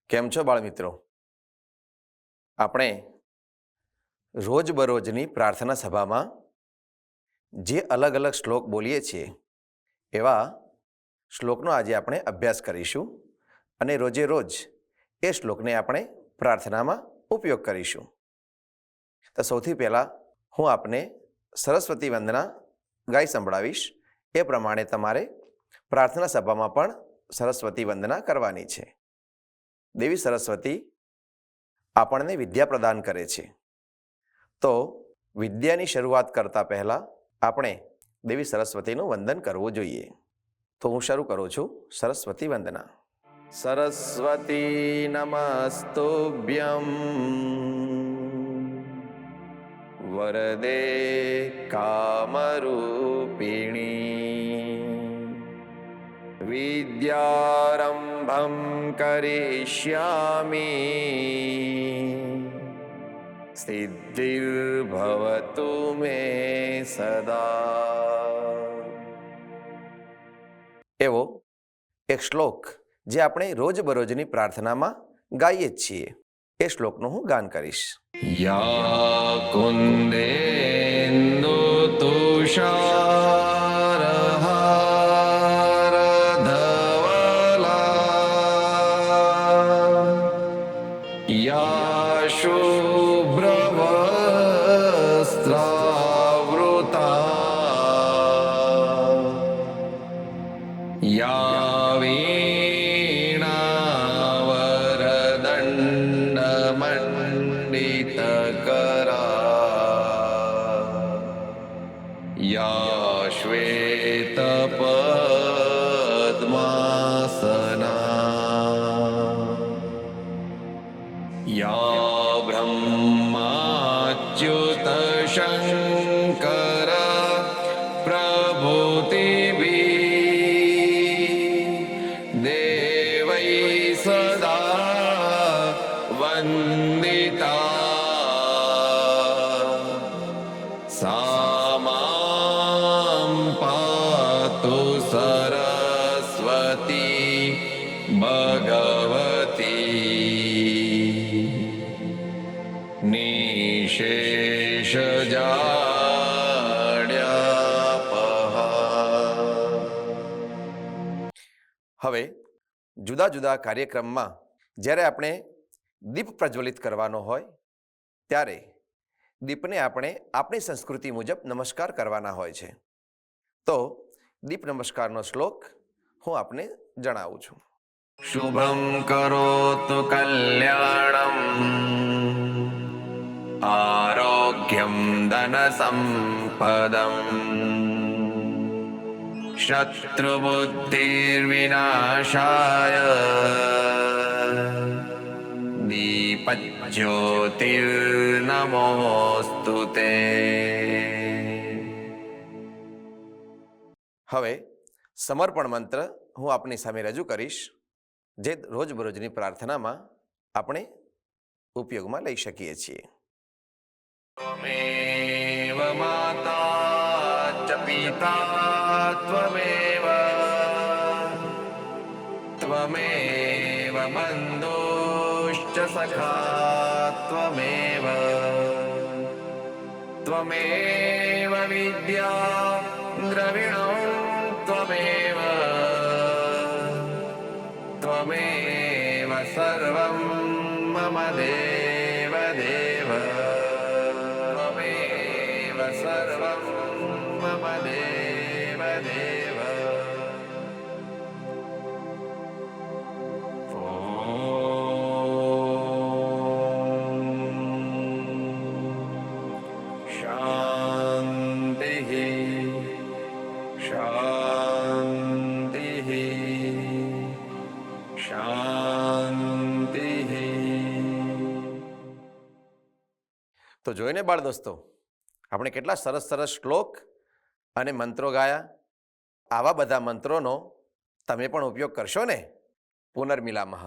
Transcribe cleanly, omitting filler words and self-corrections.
કેમ છો બાળમિત્રો? આપણે રોજબરોજની પ્રાર્થના સભામાં જે અલગ અલગ શ્લોક બોલીએ છીએ એવા શ્લોકનો આજે આપણે અભ્યાસ કરીશું અને રોજે રોજ એ શ્લોકને આપણે પ્રાર્થનામાં ઉપયોગ કરીશું. તો સૌથી પહેલાં હું આપને સરસ્વતી વંદના ગાઈ સંભળાવીશ. એ પ્રમાણે તમારે પ્રાર્થના સભામાં પણ સરસ્વતી વંદના કરવાની છે. દેવી સરસ્વતી આપણને વિદ્યા પ્રદાન કરે છે. તો વિદ્યાની શરૂઆત કરતા પહેલાં આપણે દેવી સરસ્વતીનું વંદન કરવું જોઈએ. તો હું શરૂ કરું છું સરસ્વતી વંદના. સરસ્વતી નમસ્તુભ્યમ વરદે કામરૂપિણી વિદ્યારંભં કરિષ્યામિ સિદ્ધિર્ભવતુ મે સદા. એવો એક શ્લોક જે આપણે રોજબરોજની પ્રાર્થનામાં ગાઈએ જ છીએ એ શ્લોકનું હું ગાન કરીશ. યા કુંદેન્દુ તુષારહાર ધવલા યા શુભ્રવસ્ત્રાવૃતા યા વીણાવરદંડમંડિતકરા યા શ્વેતપદ્માસના યા બ્રહ્માચ્યુત શંકર પ્રભૃતિભિ દેવૈ સદા વંદિતા સા માં પાતુ સરસ્વતી ભગવતી નિશેષજાડ્યાપહા. હવે જુદા જુદા કાર્યક્રમમાં જ્યારે આપણે દીપ પ્રજ્વલિત કરવાનો હોય ત્યારે દીપને આપણે આપણી સંસ્કૃતિ મુજબ નમસ્કાર કરવાના હોય છે. તો દીપ નમસ્કારનો શ્લોક હું આપને જણાવું છું. શુભમ કરોતુ કલ્યાણમ આરોગ્યમ ધન સંપદમ શત્રુબુદ્ધિર્વિનાશાય દીપજ્યોતિર્નમોસ્તુતે. હવે સમર્પણ મંત્ર હું આપની સામે રજૂ કરીશ જે રોજબરોજની પ્રાર્થનામાં આપણે ઉપયોગમાં લઈ શકીએ છીએ. ત્વમેવ માતા ચ પિતા ત્વમેવ ત્વમેવ બંધુશ્ચ સખા ત્વમેવ ત્વમેવ વિદ્યા દ્રવિણો ત્વમેવ ત્વમેવ સર્વં મમ દેવ દેવ ત્વમેવ સર્વં મમ દેવ દેવ. તો જોઈને બાળ દોસ્તો, આપણે કેટલા સરસ સરસ શ્લોક અને મંત્રો ગાયા. આવા બધા મંત્રોનો તમે પણ ઉપયોગ કરશો ને? પુનર્મિલામઃ.